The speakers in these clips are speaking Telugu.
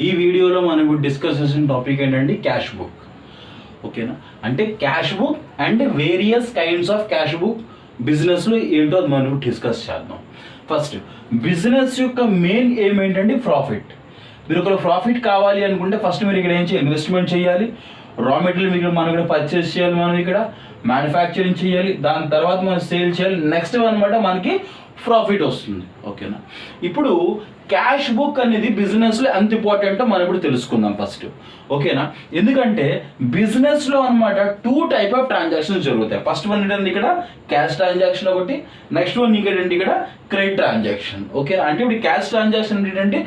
ఈ వీడియోలో మనం ఇప్పుడు డిస్కస్ చేసిన టాపిక్ ఏంటంటే క్యాష్ బుక్. ఓకేనా, అంటే cash book and various kinds of cash book బిజినెస్లో ఏంటో అది మనం డిస్కస్ చేద్దాం. ఫస్ట్, బిజినెస్ యొక్క మెయిన్ ఎయిమ్ ఏంటంటే ప్రాఫిట్. మీరు ఒక ప్రాఫిట్ కావాలి అనుకుంటే ఫస్ట్ మీరు ఇక్కడ ఏం చేయాలి, ఇన్వెస్ట్మెంట్ చేయాలి, రా మెటీరియల్ మీకు మనం ఇక్కడ పర్చేస్ చేయాలి, మనం ఇక్కడ మ్యానుఫ్యాక్చరింగ్ చేయాలి, దాని తర్వాత మనం సేల్ చేయాలి, నెక్స్ట్ అనమాట మనకి ప్రాఫిట్ వస్తుంది. ఓకేనా, ఇప్పుడు క్యాష్ బుక్ అనేది బిజినెస్లో ఎంత ఇంపార్టెంటో మనం ఇప్పుడు తెలుసుకుందాం ఫస్ట్. ఓకేనా, ఎందుకంటే బిజినెస్లో అనమాట 2 టైప్ ఆఫ్ ట్రాన్సాక్షన్స్ జరుగుతాయి. ఫస్ట్ వన్ ఏంటంటే ఇక్కడ క్యాష్ ట్రాన్సాక్షన్ ఒకటి, నెక్స్ట్ వన్ ఏంటంటే ఇక్కడ క్రెడిట్ ట్రాన్సాక్షన్. ఓకే, అంటే ఇప్పుడు క్యాష్ ట్రాన్సాక్షన్ ఏంటంటే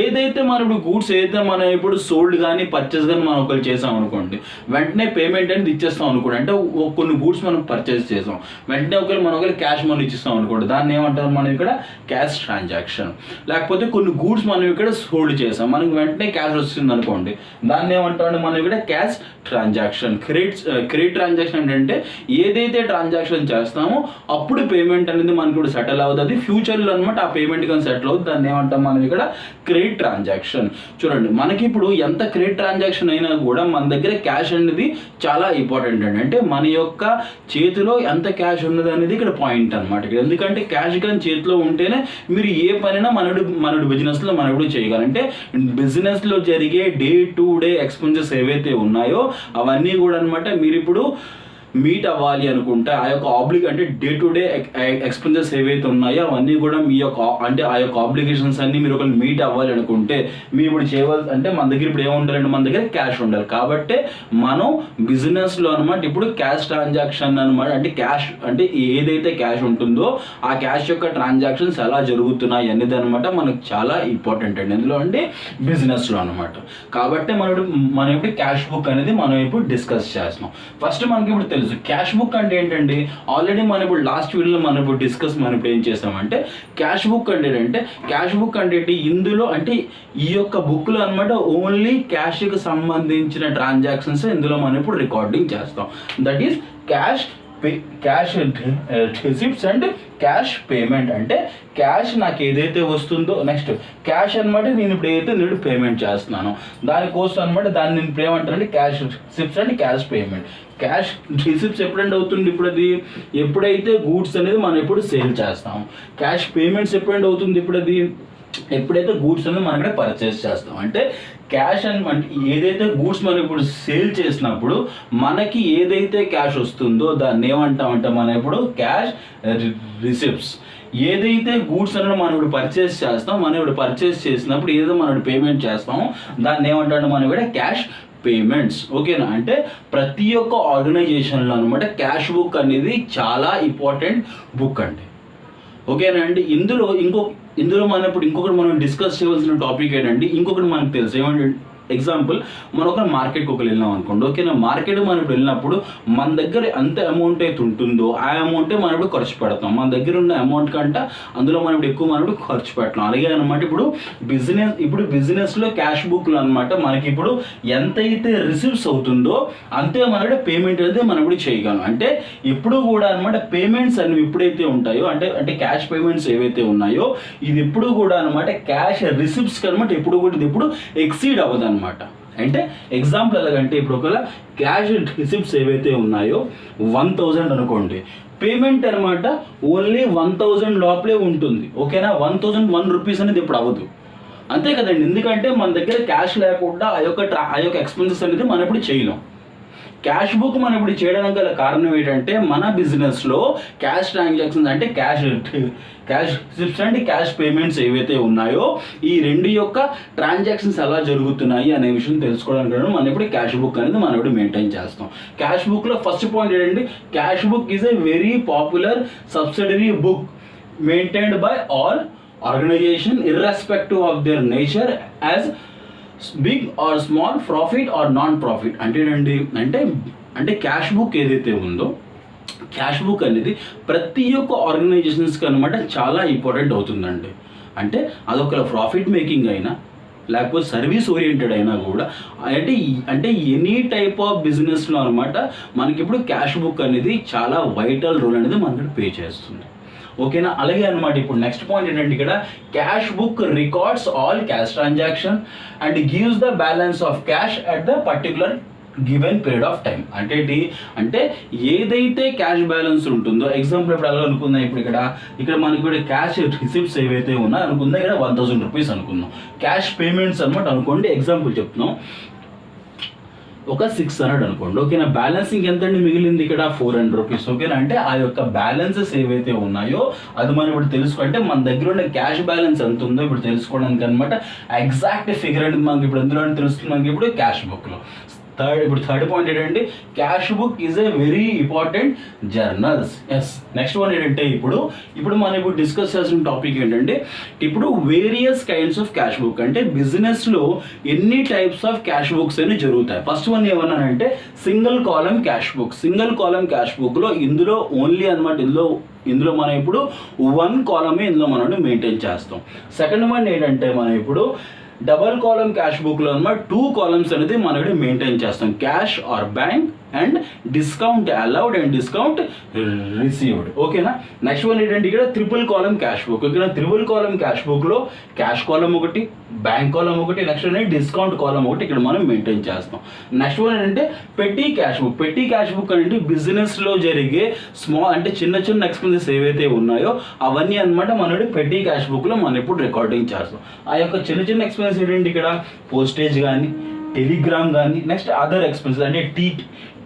ఏదైతే మనం ఇప్పుడు గూడ్స్ ఏదైతే మనం ఇప్పుడు సోల్డ్ కానీ పర్చేస్ కానీ మనం ఒకరు చేసాం అనుకోండి, వెంటనే పేమెంట్ అనేది ఇచ్చేస్తాం అనుకోండి. అంటే కొన్ని గూడ్స్ మనం పర్చేస్ చేసాం, వెంటనే మనం ఒకరు క్యాష్ మనం ఇచ్చిస్తాం అనుకోండి, దాన్ని ఏమంటారు మనం ఇక్కడ క్యాష్ ట్రాన్సాక్షన్. లేకపోతే కొన్ని గూడ్స్ మనం ఇక్కడ సోల్డ్ చేసాం, మనకి వెంటనే క్యాష్ వస్తుంది అనుకోండి, దాన్ని ఏమంటామంటే మనం ఇక్కడ క్యాష్ ట్రాన్సాక్షన్. క్రెడిట్ ట్రాన్సాక్షన్ ఏంటంటే ఏదైతే ట్రాన్సాక్షన్ చేస్తామో అప్పుడు పేమెంట్ అనేది మనకి ఇప్పుడు సెటిల్ అవుతుంది, ఫ్యూచర్లో అనమాట ఆ పేమెంట్ కానీ సెటిల్ అవుతుంది, దాన్ని ఏమంటాం మనం ఇక్కడ క్రెడిట్ ట్రాన్సాక్షన్. చూడండి, మనకి ఇప్పుడు ఎంత క్రెడిట్ ట్రాన్సాక్షన్ అయినా కూడా మన దగ్గర క్యాష్ అనేది చాలా ఇంపార్టెంట్ అండి. అంటే మన యొక్క చేతిలో ఎంత క్యాష్ ఉన్నది అనేది ఇక్కడ పాయింట్ అనమాట. ఎందుకంటే క్యాష్ కానీ చేతిలో ఉంటేనే మీరు ఏ పనైనా మనడు బిజినెస్లో మనడు చేయగలం. అంటే బిజినెస్లో జరిగే డే టు డే ఎక్స్పెన్సెస్ ఏవైతే ఉన్నాయో అవన్నీ కూడా అనమాట మీరు ఇప్పుడు మీట్ అవ్వాలి అనుకుంటే ఆ యొక్క అంటే డే టు డే ఎక్స్పెన్సెస్ ఏవైతే ఉన్నాయో అవన్నీ కూడా మీ యొక్క అంటే ఆ యొక్క ఆబ్లిగేషన్స్ అన్ని మీరు ఒకరు మీట్ అవ్వాలి అనుకుంటే మీరు ఇప్పుడు చేయవలసి అంటే మన దగ్గర ఇప్పుడు ఏముండాలంటే మన దగ్గర క్యాష్ ఉండాలి. కాబట్టి మనం బిజినెస్లో అనమాట ఇప్పుడు క్యాష్ ట్రాన్సాక్షన్ అనమాట, అంటే క్యాష్ అంటే ఏదైతే క్యాష్ ఉంటుందో ఆ క్యాష్ యొక్క ట్రాన్సాక్షన్స్ ఎలా జరుగుతున్నాయి అనేది అనమాట మనకు చాలా ఇంపార్టెంట్ అండి ఎందులో అంటే బిజినెస్లో అనమాట. కాబట్టి మనం ఇప్పుడు క్యాష్ బుక్ అనేది మనం ఇప్పుడు డిస్కస్ చేస్తున్నాం. ఫస్ట్ మనకి ఇప్పుడు తెలుసు క్యాష్ బుక్ అంటే ఏంటంటే ఆల్రెడీ మనం ఇప్పుడు లాస్ట్ వీడియోలో మనం ఇప్పుడు ఏం చేస్తామంటే క్యాష్ బుక్ అంటే ఏంటంటే క్యాష్ బుక్ అంటే ఇందులో అంటే ఈ యొక్క బుక్లో అనమాట ఓన్లీ క్యాష్కి సంబంధించిన ట్రాన్సాక్షన్స్ ఇందులో మనం ఇప్పుడు రికార్డింగ్ చేస్తాం. That is cash receipts and cash payment. అంటే క్యాష్ నాకు ఏదైతే వస్తుందో నెక్స్ట్ క్యాష్ అనమాట నేను ఇప్పుడు ఏదైతే పేమెంట్ చేస్తున్నాను దానికోసం అనమాట దాన్ని నేను ఇప్పుడు ఏమంటానంటే cash receipts and cash payment. Cash receipts ఎప్పుడంటే అవుతుంది, ఇప్పుడు అది ఎప్పుడైతే గూడ్స్ అనేది మనం ఎప్పుడు సేల్ చేస్తాం. క్యాష్ పేమెంట్స్ ఎప్పుడంటే అవుతుంది, ఇప్పుడు అది ఎప్పుడైతే గూడ్స్ అనేది మనం ఇక్కడ పర్చేస్ చేస్తాం. అంటే క్యాష్ అంటే ఏదైతే గూడ్స్ మనం ఇప్పుడు సేల్ చేసినప్పుడు మనకి ఏదైతే క్యాష్ వస్తుందో దాన్ని ఏమంటామంటే మనం ఇప్పుడు క్యాష్ రిసిప్ట్స్. ఏదైతే గూడ్స్ అనేది మనం ఇప్పుడు పర్చేస్ చేస్తాం, మనం ఇప్పుడు పర్చేస్ చేసినప్పుడు ఏదో మనం పేమెంట్ చేస్తామో దాన్ని ఏమంటామంటే మనం ఇక్కడ క్యాష్ పేమెంట్స్. ఓకేనా, అంటే ప్రతి ఒక్క ఆర్గనైజేషన్లో అనమాట క్యాష్ బుక్ అనేది చాలా ఇంపార్టెంట్ బుక్ అండి. ఓకేనా అండి, ఇందులో మనం ఇప్పుడు ఇంకొకటి మనం డిస్కస్ చేయవలసిన టాపిక్ ఏంటంటే ఇంకొకటి మనకు తెలుసు ఏమంటే ఎగ్జాంపుల్ మనం ఒక మార్కెట్కి వెళ్ళినాం అనుకోండి. ఓకేనా, మార్కెట్ మనం ఇప్పుడు వెళ్ళినప్పుడు మన దగ్గర ఎంత అమౌంట్ అయితే ఉంటుందో ఆ అమౌంటే మనం ఇప్పుడు ఖర్చు పెడతాం. మన దగ్గర ఉన్న అమౌంట్ కంటే అందులో మనం ఇప్పుడు ఎక్కువ మనం ఇప్పుడు ఖర్చు పెట్టాం. అలాగే అనమాట ఇప్పుడు బిజినెస్లో క్యాష్ బుక్లో అనమాట మనకి ఇప్పుడు ఎంతైతే రిసీవ్స్ అవుతుందో అంతే మన పేమెంట్ అయితే మనం ఇప్పుడు చేయగలం. అంటే ఎప్పుడు కూడా అనమాట పేమెంట్స్ అనేవి ఎప్పుడైతే ఉంటాయో అంటే క్యాష్ పేమెంట్స్ ఏవైతే ఉన్నాయో ఇది ఎప్పుడు కూడా అనమాట క్యాష్ రిసిప్ట్స్కి అనమాట ఎప్పుడు కూడా ఇది ఎప్పుడు ఎక్సీడ్ అవ్వదు అనమాట. అంటే ఎగ్జాంపుల్ ఎలాగంటే ఇప్పుడు ఒకవేళ క్యాష్ రిసిప్ట్స్ ఏవైతే ఉన్నాయో 1000 అనుకోండి, పేమెంట్ అనమాట ఓన్లీ 1000 లోపలే ఉంటుంది. ఓకేనా, 1001 రూపీస్ అనేది ఇప్పుడు అవ్వదు, అంతే కదండి. ఎందుకంటే మన దగ్గర క్యాష్ లేకుండా ఆ యొక్క ఎక్స్పెన్సెస్ అనేది మనం ఇప్పుడు చేయలేం. క్యాష్ బుక్ మనం ఇప్పుడు చేయడానికి గల కారణం ఏంటంటే మన బిజినెస్లో క్యాష్ ట్రాన్సాక్షన్స్ అంటే cash receipts and cash payments ఏవైతే ఉన్నాయో ఈ రెండు యొక్క ట్రాన్సాక్షన్స్ ఎలా జరుగుతున్నాయి అనే విషయం తెలుసుకోవడానికి మనం ఇప్పుడు క్యాష్ బుక్ అనేది మనం ఇప్పుడు మెయింటైన్ చేస్తాం. క్యాష్ బుక్లో ఫస్ట్ పాయింట్ ఏంటంటే cash book is a very popular subsidiary book maintained by all organization irrespective of their nature as big or small, profit or non profit. అంటే క్యాష్ బుక్ ఏదైతే ఉందో క్యాష్ బుక్ అనేది ప్రతి ఒక్క ఆర్గనైజేషన్స్కి అనమాట చాలా ఇంపార్టెంట్ అవుతుందండి. అంటే అదొక ప్రాఫిట్ మేకింగ్ అయినా లేకపోతే సర్వీస్ ఓరియంటెడ్ అయినా కూడా అంటే ఎనీ టైప్ ఆఫ్ బిజినెస్లో అనమాట మనకి ఇప్పుడు క్యాష్ బుక్ అనేది చాలా వైటల్ రోల్ అనేది మనకి ప్లే చేస్తుంది. ఓకేనా. అలాగే అనమాట ఇప్పుడు నెక్స్ట్ పాయింట్ ఏంటంటే ఇక్కడ cash book records all cash transaction and gives the balance of cash at the particular given period of time. అంటే ఏంటి అంటే ఏదైతే క్యాష్ బ్యాలెన్స్ ఉంటుందో, ఎగ్జాంపుల్ ఇప్పుడు అలా అనుకుందాం, ఇక్కడ మనకి కూడా క్యాష్ రిసిప్ట్స్ ఏవైతే ఉన్నాయో అనుకుందాం, ఇక్కడ 1000 రూపీస్ అనుకుందాం క్యాష్ పేమెంట్స్ అనమాట అనుకోండి. ఎగ్జాంపుల్ చెప్తున్నాం, ఒక 600 అనుకోండి. ఓకేనా. బ్యాలెన్సింగ్ ఎంత అండి మిగిలింది ఇక్కడ 400 రూపీస్. ఓకేనా. అంటే ఆ యొక్క బ్యాలెన్సెస్ ఏవైతే ఉన్నాయో అది మనం ఇప్పుడు తెలుసుకుంటే మన దగ్గర ఉన్న క్యాష్ బ్యాలెన్స్ ఎంత ఉందో ఇప్పుడు తెలుసుకోవడానికి అనమాట ఎగ్జాక్ట్ ఫిగర్ అనేది మనకి ఇప్పుడు ఎందులో తెలుస్తుంది మనకి ఇప్పుడు క్యాష్ బుక్లో. థర్డ్ పాయింట్ ఏంటంటే cash book is a very important journals. Yes. Next one ఏంటంటే ఇప్పుడు మనం ఇప్పుడు డిస్కస్ చేసిన టాపిక్ ఏంటంటే ఇప్పుడు various kinds of cash book అంటే బిజినెస్లో ఎన్ని టైప్స్ ఆఫ్ క్యాష్ బుక్స్ అనేవి జరుగుతాయి. ఫస్ట్ వన్ ఏమన్నానంటే single column cash book. Single column cash బుక్లో ఇందులో ఓన్లీ అనమాట ఇందులో మనం ఇప్పుడు 1 కాలమే ఇందులో మనం మెయింటైన్ చేస్తాం. సెకండ్ వన్ ఏంటంటే మనం ఇప్పుడు డబల్ కాలమ్ క్యాష్ బుక్లో అనమాట 2 కాలమ్స్ అనేది మనం మెయింటైన్ చేస్తాం, cash or bank and discount allowed and discount received. ఓకేనా. నెక్స్ట్ వన్ ఏంటంటే ఇక్కడ ట్రిపుల్ కాలమ్ క్యాష్ బుక్. ఓకేనా. ట్రిపుల్ కాలమ్ క్యాష్ బుక్లో క్యాష్ కాలమ్ ఒకటి, బ్యాంక్ కాలమ్ ఒకటి, నెక్స్ట్ ఏంటంటే డిస్కౌంట్ కాలమ్ ఒకటి ఇక్కడ మనం మెయింటైన్ చేస్తాం. నెక్స్ట్ వన్ ఏంటంటే పెట్టి క్యాష్ బుక్. పెట్టి క్యాష్ బుక్ అంటే బిజినెస్లో జరిగే స్మాల్ అంటే చిన్న చిన్న ఎక్స్పెన్సెస్ ఏవైతే ఉన్నాయో అవన్నీ అనమాట మనం పెట్టి క్యాష్ బుక్లో మనం ఇప్పుడు రికార్డింగ్ చేస్తాం. ఆ యొక్క చిన్న చిన్న ఎక్స్పెన్సెస్ ఏంటంటే ఇక్కడ పోస్టేజ్ కానీ, టెలిగ్రామ్ కానీ, నెక్స్ట్ అదర్ ఎక్స్పెన్సెస్ అంటే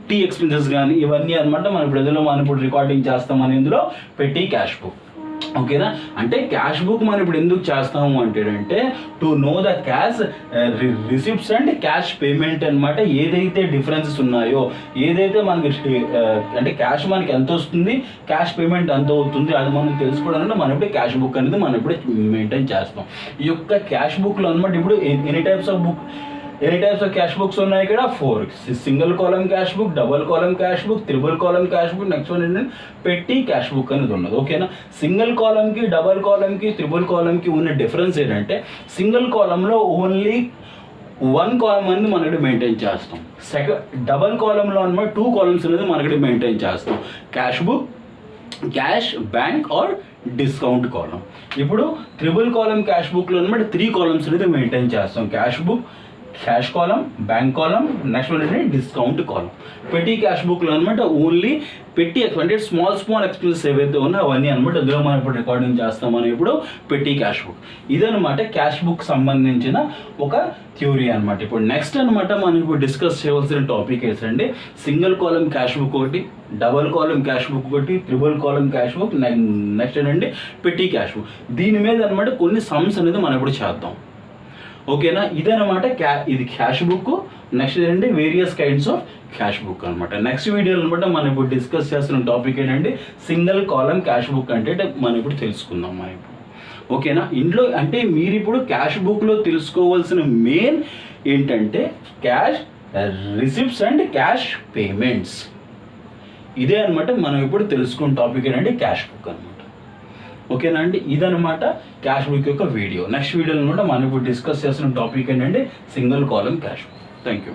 టీ ఎక్స్పెన్సెస్ కానీ ఇవన్నీ అనమాట మనం ఇప్పుడు రికార్డింగ్ చేస్తామని ఇందులో పెట్టి క్యాష్ బుక్. ఓకేనా. అంటే క్యాష్ బుక్ మనం ఇప్పుడు ఎందుకు చేస్తాము అంటే to know the cash receipts and cash payment అనమాట. ఏదైతే డిఫరెన్సెస్ ఉన్నాయో, ఏదైతే మనకి అంటే క్యాష్ మనకి ఎంత వస్తుంది, క్యాష్ పేమెంట్ ఎంత అవుతుంది అది మనం తెలుసుకోవడానికి మనం ఇప్పుడు క్యాష్ బుక్ అనేది మనం ఇప్పుడు మెయింటైన్ చేస్తాం. ఈ యొక్క క్యాష్ బుక్లో అనమాట ఇప్పుడు ఎన్ని టైప్స్ ఆఫ్ క్యాష్ బుక్స్ ఉన్నాయి ఇక్కడ 4. Single column cash book, double column cash book, triple column cash book, next one ఏంటంటే పెట్టి క్యాష్ బుక్ అనేది ఉన్నది. ఓకేనా. సింగిల్ కాలమ్కి, డబుల్ కాలమ్కి, త్రిబుల్ కాలమ్కి ఉన్న డిఫరెన్స్ ఏంటంటే సింగిల్ కాలంలో ఓన్లీ 1 కాలమ్ అనేది మనకి మెయింటైన్ చేస్తాం. డబల్ కాలంలో అనమాట 2 కాలమ్స్ అనేది మనకి మెయింటైన్ చేస్తాం, cash book, cash, bank or discount column. ఇప్పుడు ట్రిబుల్ కాలమ్ క్యాష్ బుక్లో అనమాట 3 కాలమ్స్ అనేది మెయింటైన్ చేస్తాం, క్యాష్ బుక్, క్యాష్ కాలం, బ్యాంక్ కాలం, నెక్స్ట్ వన్ ఏంటంటే డిస్కౌంట్ కాలం. పెట్టి క్యాష్ బుక్లో అనమాట ఓన్లీ పెట్టి అంటే స్మాల్ ఎక్స్పెన్సెస్ ఏవైతే ఉన్నాయో అవన్నీ అనమాట అందులో మనం ఇప్పుడు రికార్డింగ్ చేస్తామని ఇప్పుడు పెట్టి క్యాష్ బుక్. ఇదనమాట క్యాష్ బుక్ సంబంధించిన ఒక థియరీ అనమాట. ఇప్పుడు నెక్స్ట్ అనమాట మనం ఇప్పుడు డిస్కస్ చేయవలసిన టాపిక్ ఏంటంటే సింగిల్ కాలమ్ క్యాష్ బుక్ ఒకటి, డబల్ కాలమ్ క్యాష్ బుక్ ఒకటి, triple column cash book, next ఏంటంటే పెట్టి క్యాష్ బుక్. దీని మీద అనమాట కొన్ని సమ్స్ అనేది మనం ఇప్పుడు చేద్దాం. ఓకేనా. ఇదనమాట ఇది క్యాష్ బుక్. నెక్స్ట్ ఏంటంటే various kinds of cash book అనమాట. నెక్స్ట్ వీడియోలో అనమాట మనం ఇప్పుడు డిస్కస్ చేస్తున్న టాపిక్ ఏంటంటే సింగిల్ కాలమ్ క్యాష్ బుక్ అంటే మనం ఇప్పుడు తెలుసుకుందాం మనం ఇప్పుడు. ఓకేనా. ఇంట్లో అంటే మీరు ఇప్పుడు క్యాష్ బుక్లో తెలుసుకోవాల్సిన మెయిన్ ఏంటంటే cash receipts and cash payments. ఇదే అనమాట మనం ఇప్పుడు తెలుసుకున్న టాపిక్ ఏంటంటే క్యాష్ బుక్ అనమాట. ఓకేనా అండి. ఇదనమాట క్యాష్ బుక్ యొక్క వీడియో. నెక్స్ట్ వీడియోలో అనమాట మనం ఇప్పుడు డిస్కస్ చేస్తున్న టాపిక్ ఏంటంటే single column cash book. Thank you.